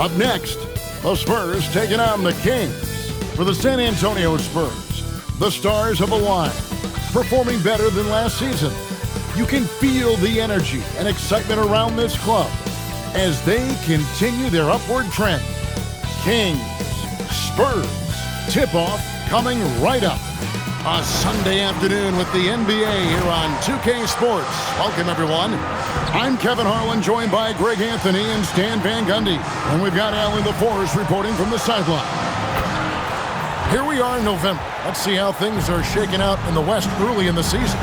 Up next, the Spurs taking on the Kings. For the San Antonio Spurs, the stars have aligned, performing better than last season. You can feel the energy and excitement around this club as they continue their upward trend. Kings, Spurs, tip-off coming right up. A Sunday afternoon with the NBA here on 2K Sports. Welcome, everyone. I'm Kevin Harlan, joined by Greg Anthony and Stan Van Gundy. And we've got Allen LaForce reporting from the sideline. Here we are in November. Let's see how things are shaking out in the West early in the season.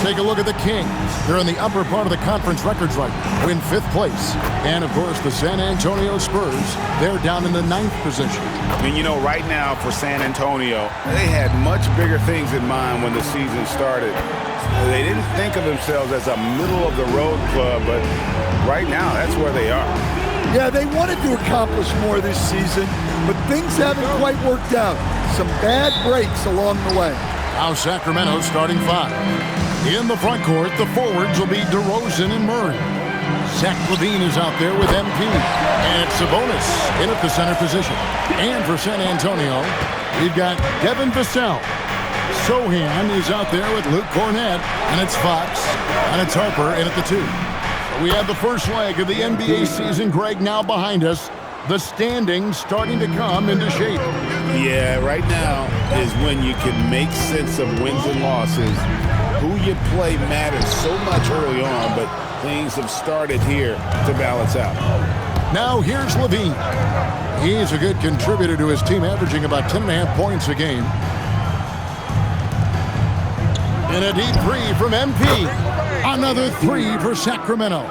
Take a look at the Kings. They're in the upper part of the conference records right now, in 5th place. And, of course, the San Antonio Spurs, they're down in the 9th position. I mean, you know, right now for San Antonio, they had much bigger things in mind when the season started. They didn't think of themselves as a middle-of-the-road club, but right now, that's where they are. Yeah, they wanted to accomplish more this season, but things haven't quite worked out. Some bad breaks along the way. Now Sacramento starting 5. In the front court, the forwards will be DeRozan and Murray. Zach LaVine is out there with MP. And it's Sabonis in at the center position. And for San Antonio, we've got Devin Vassell. Sohan is out there with Luke Cornett. And it's Fox. And it's Harper in at the 2. We have the first leg of the NBA season, Greg, now behind us. The standings starting to come into shape. Yeah, right now is when you can make sense of wins and losses. Who you play matters so much early on, but things have started here to balance out. Now here's LaVine. He's a good contributor to his team, averaging about 10.5 points a game. And a deep 3 from MP. Another 3 for Sacramento.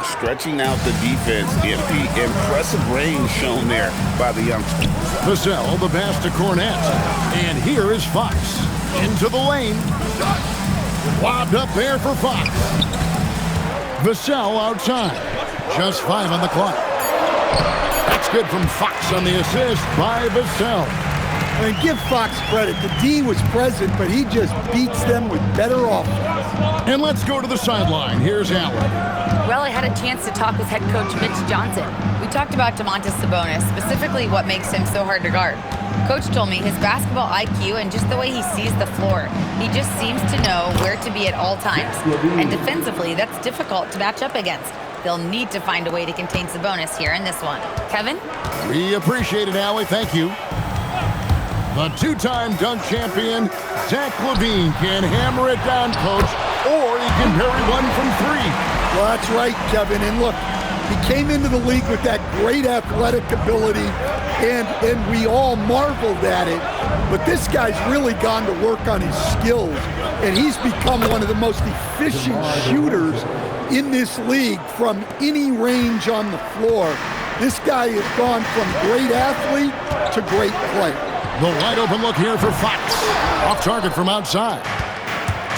Stretching out the defense. MP, impressive range shown there by the youngster. Vassell, the pass to Cornett. And here is Fox. Into the lane. Lobbed up there for Fox. Vassell outside. Just 5 on the clock. That's good from Fox on the assist by Vassell. And give Fox credit. The D was present, but he just beats them with better offense. And let's go to the sideline. Here's Allen. Well, I had a chance to talk with head coach Mitch Johnson. We talked about Domantas Sabonis, specifically what makes him so hard to guard. Coach told me his basketball IQ and just the way he sees the floor. He just seems to know where to be at all times. And defensively, that's difficult to match up against. They'll need to find a way to contain Sabonis here in this one. Kevin? We appreciate it, Allie. Thank you. The 2-time dunk champion, Zach LaVine, can hammer it down, Coach, or he can bury one from 3. Well, that's right, Kevin. And look, he came into the league with that great athletic ability, and we all marveled at it. But this guy's really gone to work on his skills, and he's become one of the most efficient shooters in this league from any range on the floor. This guy has gone from great athlete to great player. The wide open look here for Fox. Off target from outside.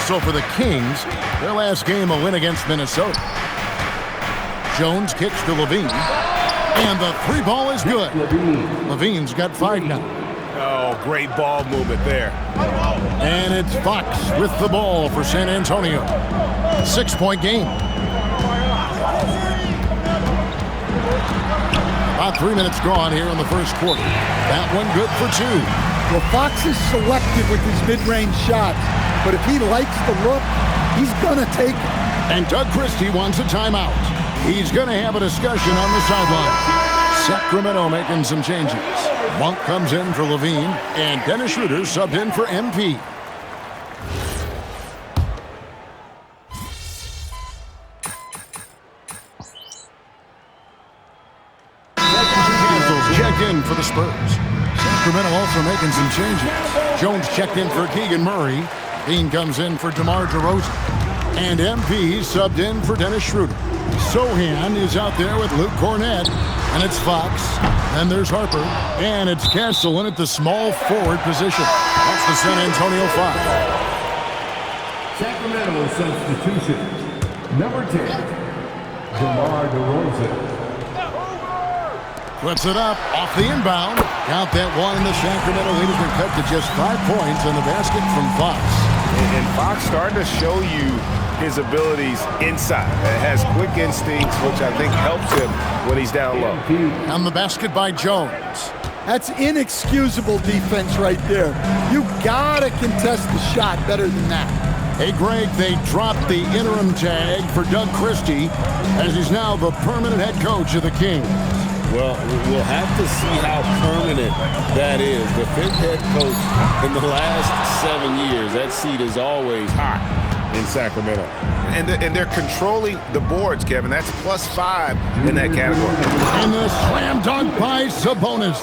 So for the Kings, their last game a win against Minnesota. Jones kicks to LaVine. And the 3 ball is good. LaVine's got 5 now. Oh, great ball movement there. And it's Fox with the ball for San Antonio. 6-point game. About 3 minutes gone here in the first quarter. That one good for 2. Well, Fox is selective with his mid-range shots, but if he likes the look, he's going to take it. And Doug Christie wants a timeout. He's going to have a discussion on the sideline. Sacramento making some changes. Monk comes in for LaVine, and Dennis Schroeder subbed in for MP. Checked in for the Spurs. Sacramento also making some changes. Jones checked in for Keegan Murray. Dean comes in for DeMar DeRozan. And MP subbed in for Dennis Schroeder. Sohan is out there with Luke Cornett. And it's Fox. Then there's Harper. And it's Castle in at the small forward position. That's the San Antonio 5. Sacramento substitution. Number 10, DeMar DeRozan. Puts it up off the inbound. Count that one, and the Sacramento lead has been cut to just 5 points on the basket from Fox. And Fox starting to show you his abilities inside. It has quick instincts, which I think helps him when he's down low. On the basket by Jones. That's inexcusable defense right there. You gotta contest the shot better than that. Hey, Greg, they dropped the interim tag for Doug Christie as he's now the permanent head coach of the Kings. Well, we'll have to see how permanent that is. The fifth head coach in the last 7 years, that seat is always hot in Sacramento. And they're controlling the boards, Kevin. That's +5 in that category. And the slam dunk by Sabonis.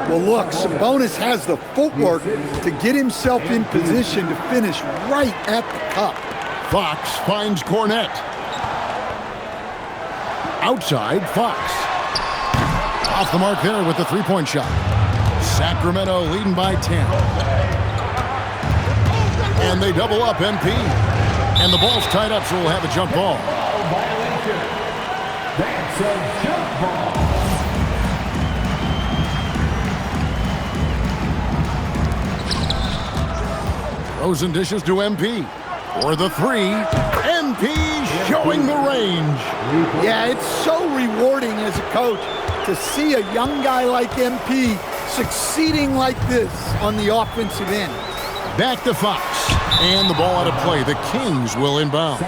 Well, look, Sabonis has the footwork to get himself in position to finish right at the cup. Fox finds Cornette. Outside, Fox. Off the mark there with the three-point shot. Sacramento leading by 10. And they double up MP. And the ball's tied up, so we'll have a jump ball. That's a jump ball. Rosen dishes to MP. For the three. MP showing the range. Yeah, it's so rewarding as a coach to see a young guy like MP succeeding like this on the offensive end. Back to Fox. And the ball out of play. The Kings will inbound.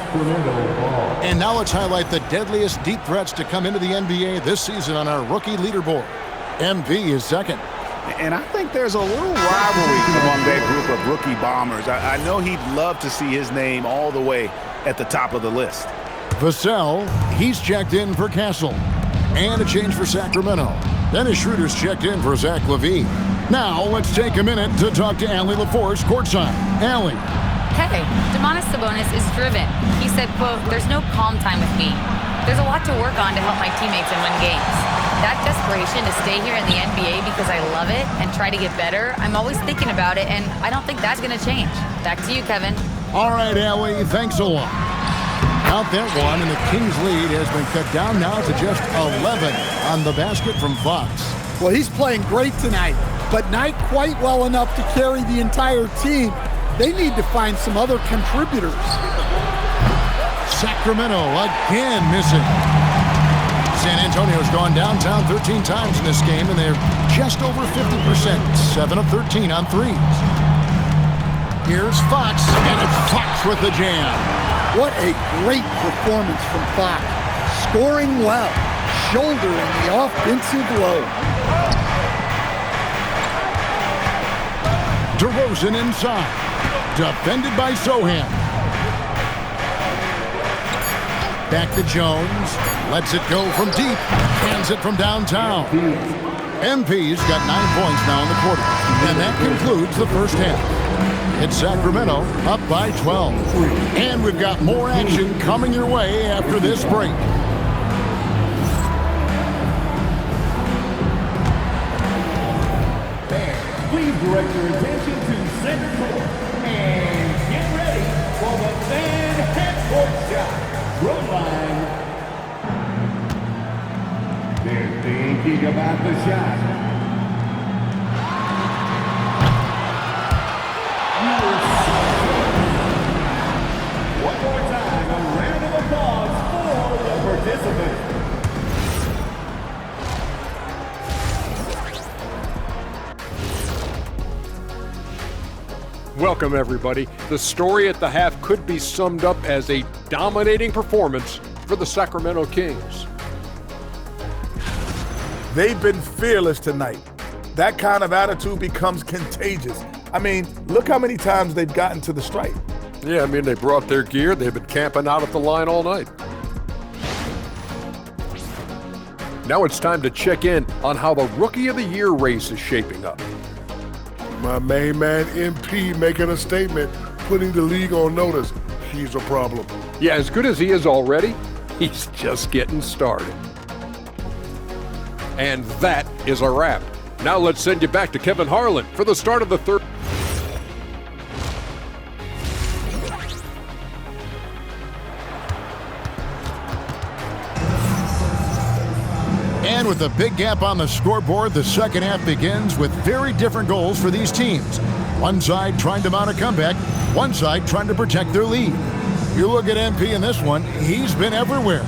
And now let's highlight the deadliest deep threats to come into the NBA this season on our rookie leaderboard. MP is second. And I think there's a little rivalry among that group of rookie bombers. I know he'd love to see his name all the way at the top of the list. Vassell, he's checked in for Castle. And a change for Sacramento. Dennis Schroeder's checked in for Zach LaVine. Now, let's take a minute to talk to Allie LaForce courtside. Allie. Hey, Domantas Sabonis is driven. He said, quote, "There's no calm time with me. There's a lot to work on to help my teammates and win games. That desperation to stay here in the NBA because I love it and try to get better, I'm always thinking about it, and I don't think that's going to change." Back to you, Kevin. All right, Allie, thanks a lot. Out that one, and the Kings' lead has been cut down now to just 11 on the basket from Fox. Well, he's playing great tonight, but not quite well enough to carry the entire team. They need to find some other contributors. Sacramento again missing. San Antonio's gone downtown 13 times in this game, and they're just over 50%, 7 of 13 on threes. Here's Fox, and it's Fox with the jam. What a great performance from Fox. Scoring well, shouldering the offensive load. DeRozan inside. Defended by Sohan. Back to Jones. Lets it go from deep. Hands it from downtown. MP's got 9 points now in the quarter. And that concludes the first half. It's Sacramento up by 12. And we've got more action coming your way after this break. Please direct your attention to center court and get ready for the fan half-court shot. Road line. They're thinking about the shot. One more time, a round of applause for the participants. Welcome, everybody. The story at the half could be summed up as a dominating performance for the Sacramento Kings. They've been fearless tonight. That kind of attitude becomes contagious. I mean, look how many times they've gotten to the stripe. Yeah, I mean, they brought their gear. They've been camping out at the line all night. Now it's time to check in on how the Rookie of the Year race is shaping up. My main man, MP, making a statement, putting the league on notice. He's a problem. Yeah, as good as he is already, he's just getting started. And that is a wrap. Now let's send you back to Kevin Harlan for the start of the third. And with a big gap on the scoreboard, the second half begins with very different goals for these teams. One side trying to mount a comeback, One side trying to protect their lead. You look at MP in this one, he's been everywhere.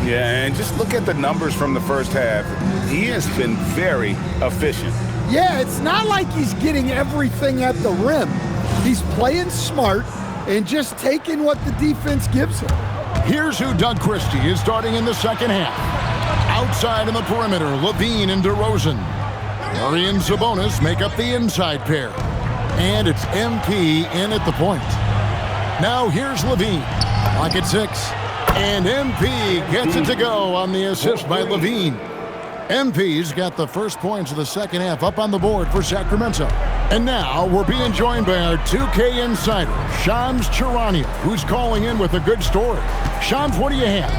Yeah, and just look at the numbers from the first half. He has been very efficient. Yeah, it's not like he's getting everything at the rim. He's playing smart and just taking what the defense gives him. Here's who Doug Christie is starting in the second half. Outside in the perimeter, LaVine and DeRozan. Murray and Sabonis make up the inside pair. And it's MP in at the point. Now here's LaVine. Clock at 6. And MP gets it to go on the assist by LaVine. MP's got the first points of the second half up on the board for Sacramento. And now we're being joined by our 2K insider, Shams Charania, who's calling in with a good story. Shams, what do you have?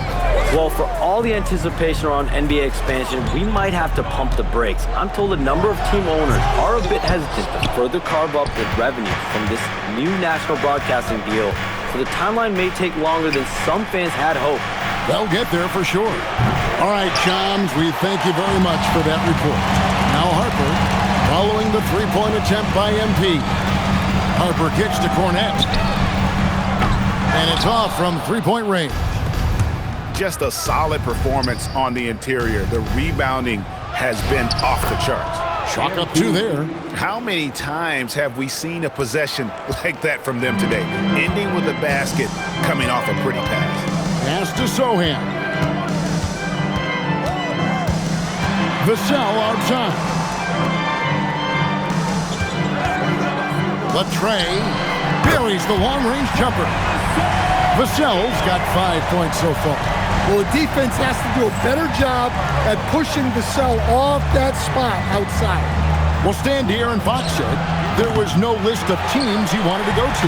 Well, for all the anticipation around NBA expansion, we might have to pump the brakes. I'm told a number of team owners are a bit hesitant to further carve up the revenue from this new national broadcasting deal, so the timeline may take longer than some fans had hoped. They'll get there for sure. All right, Shams, we thank you very much for that report. Now Harper, following the three-point attempt by MP. Harper kicks to Cornette. And it's off from three-point range. Just a solid performance on the interior. The rebounding has been off the charts. Chalk up 2 there. How many times have we seen a possession like that from them today? Ending with a basket, coming off a pretty pass. Pass to Sohan. Vassell outside. Latrey buries the long-range jumper. Vassell's got 5 points so far. Well, the defense has to do a better job at pushing Vassell off that spot outside. Well, Stan De'Aaron Fox said there was no list of teams he wanted to go to.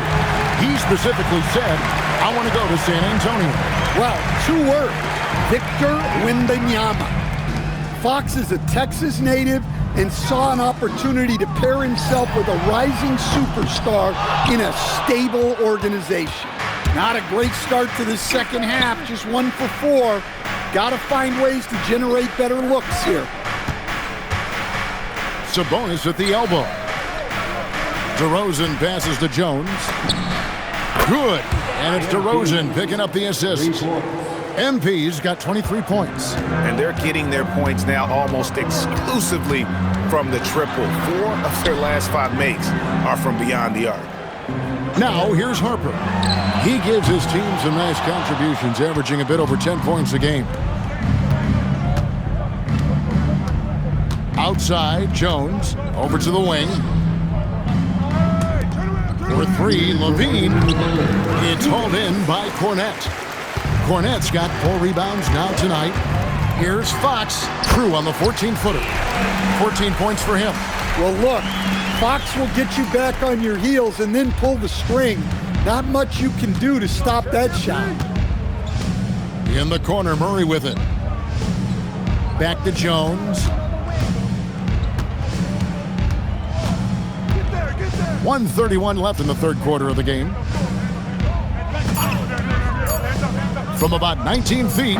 He specifically said, I want to go to San Antonio. Well, 2 words, Victor Wembanyama. Fox is a Texas native and saw an opportunity to pair himself with a rising superstar in a stable organization. Not a great start to the second half, just 1 for 4. Got to find ways to generate better looks here. Sabonis at the elbow. DeRozan passes to Jones. Good. And it's DeRozan picking up the assist. MP's got 23 points. And they're getting their points now almost exclusively from the triple. 4 of their last 5 makes are from beyond the arc. Now here's Harper. He gives his team some nice contributions, averaging a bit over 10 points a game. Outside, Jones, over to the wing. For 3, LaVine. It's hauled in by Cornette. Cornette's got 4 rebounds now tonight. Here's Fox, Crew on the 14-footer. 14 points for him. Well, look, Fox will get you back on your heels and then pull the string. Not much you can do to stop that shot. In the corner, Murray with it. Back to Jones. 1:31 left in the third quarter of the game. From about 19 feet,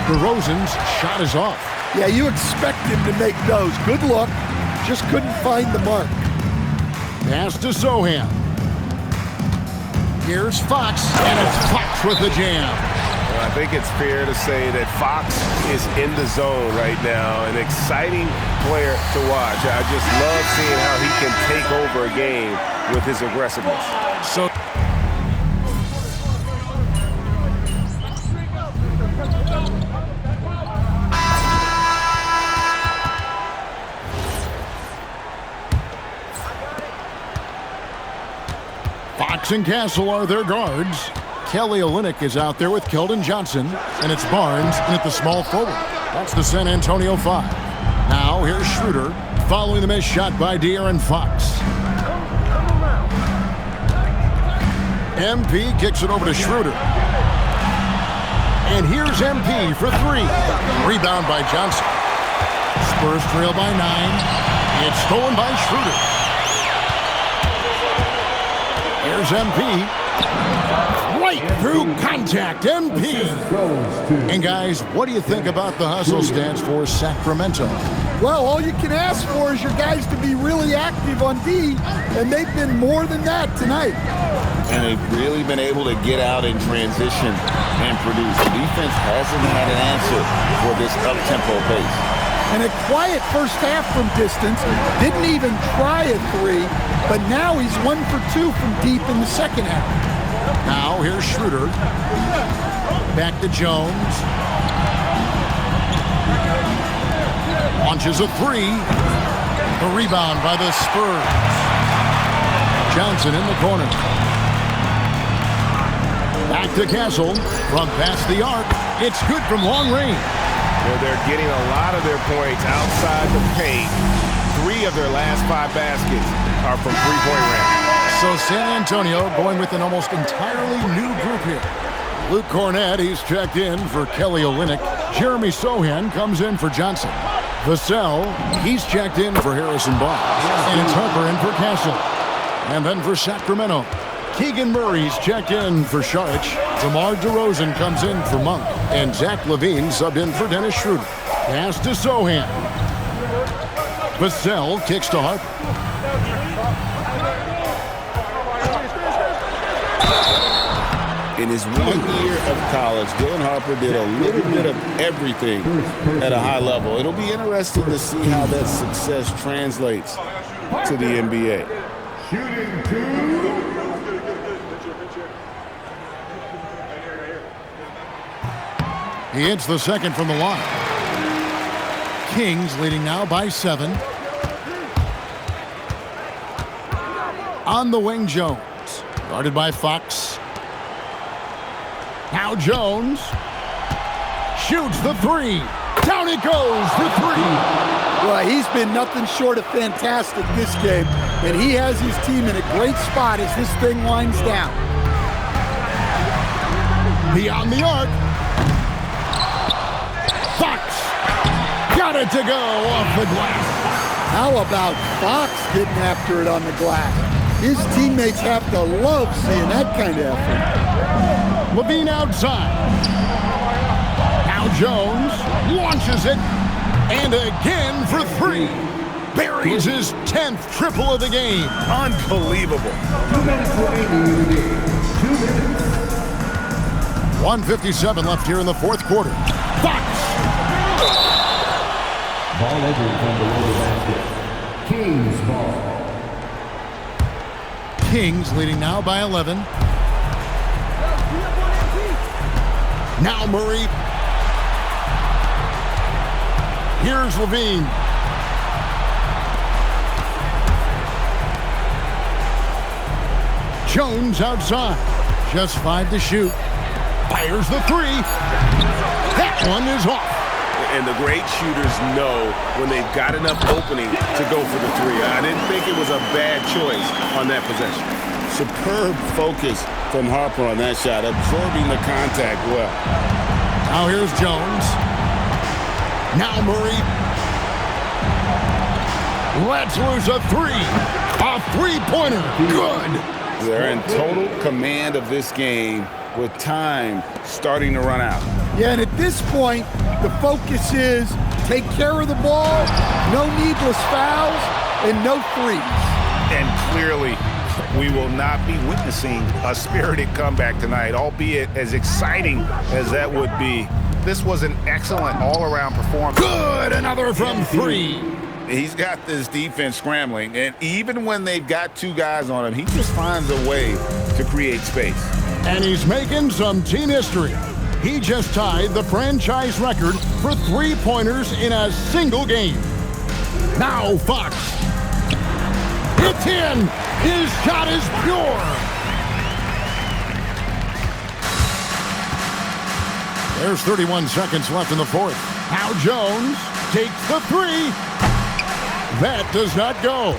DeRozan's shot is off. Yeah, you expect him to make those. Good look. Just couldn't find the mark. Pass to Sohan. Here's Fox, and it's Fox with the jam. Well, I think it's fair to say that Fox is in the zone right now. An exciting player to watch. I just love seeing how he can take over a game with his aggressiveness. So Fox and Castle are their guards. Kelly Olynyk is out there with Keldon Johnson, and it's Barnes in at the small forward. That's the San Antonio 5. Now here's Schroeder following the missed shot by De'Aaron Fox. MP kicks it over to Schroeder. And here's MP for 3. Rebound by Johnson. Spurs trail by 9. It's stolen by Schroeder. Here's MP. Right through contact, MP. And guys, what do you think about the hustle stats for Sacramento? Well, all you can ask for is your guys to be really active on D, and they've been more than that tonight. And they've really been able to get out in transition and produce. The defense hasn't had an answer for this up-tempo pace. And a quiet first half from distance, didn't even try a three, but now he's 1 for 2 from deep in the second half. Now here's Schroeder. Back to Jones. Launches a three. The rebound by the Spurs. Johnson in the corner. Back to Castle. From past the arc. It's good from long range. Well, they're getting a lot of their points outside the paint. 3 of their last 5 baskets are from three-point range. So San Antonio going with an almost entirely new group here. Luke Cornett, he's checked in for Kelly Olynyk. Jeremy Sohan comes in for Johnson. Vassell, he's checked in for Harrison Barnes. And it's Harper in for Castle. And then for Sacramento, Keegan Murray's checked in for Saric. DeMar DeRozan comes in for Monk. And Zach LaVine subbed in for Dennis Schroeder. Pass to Sohan. Vassell kicks to Harper. In his 1 year of college, Dylan Harper did a little bit of everything at a high level. It'll be interesting to see how that success translates to the NBA. Shooting 2. He hits the second from the line. Kings leading now by 7. On the wing, Jones. Guarded by Fox. Now Jones shoots the three. Down it goes for 3. Well, he's been nothing short of fantastic this game, and he has his team in a great spot as this thing winds down. Beyond the arc. Fox got it to go off the glass. How about Fox getting after it on the glass? His teammates have to love seeing that kind of effort. LaVine outside. Now Jones launches it. And again for 3. Buries his 10th triple of the game. Unbelievable. 2 minutes remaining in the game. 2 minutes. 1:57 left here in the fourth quarter. Fox. Ball over from below the basket. Kings ball. Kings leading now by 11. Now Murray. Here's LaVine. Jones outside. Just 5 to shoot. Fires the 3. That one is off. And the great shooters know when they've got enough opening to go for the 3. I didn't think it was a bad choice on that possession. Superb focus from Harper on that shot, absorbing the contact well. Now here's Jones. Now Murray. Let's lose a 3. A 3-pointer. Good. They're in total command of this game with time starting to run out. Yeah, and at this point, the focus is take care of the ball, no needless fouls, and no threes. And clearly, we will not be witnessing a spirited comeback tonight, albeit as exciting as that would be. This was an excellent all-around performance. Good, another from 3. He's got this defense scrambling, and even when they've got 2 guys on him, he just finds a way to create space. And he's making some team history. He just tied the franchise record for 3-pointers in a single game. Now Fox. It's in. His shot is pure. There's 31 seconds left in the fourth. Now Jones takes the 3. That does not go.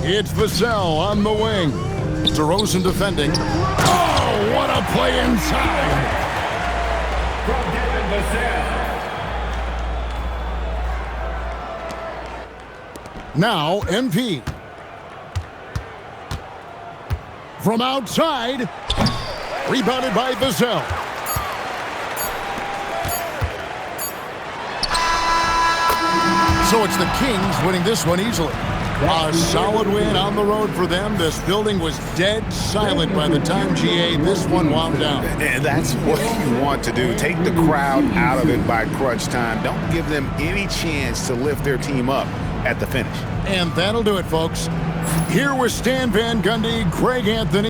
It's Vassell on the wing. DeRozan defending. Oh, what a play inside. From Devin Vassell. Now MP. From outside. Rebounded by Vassell. So it's the Kings winning this one easily. A solid win on the road for them. This building was dead silent by the time, GA, this one wound down. And that's what you want to do. Take the crowd out of it by crunch time. Don't give them any chance to lift their team up at the finish. And that'll do it, folks. Here was Stan Van Gundy, Greg Anthony.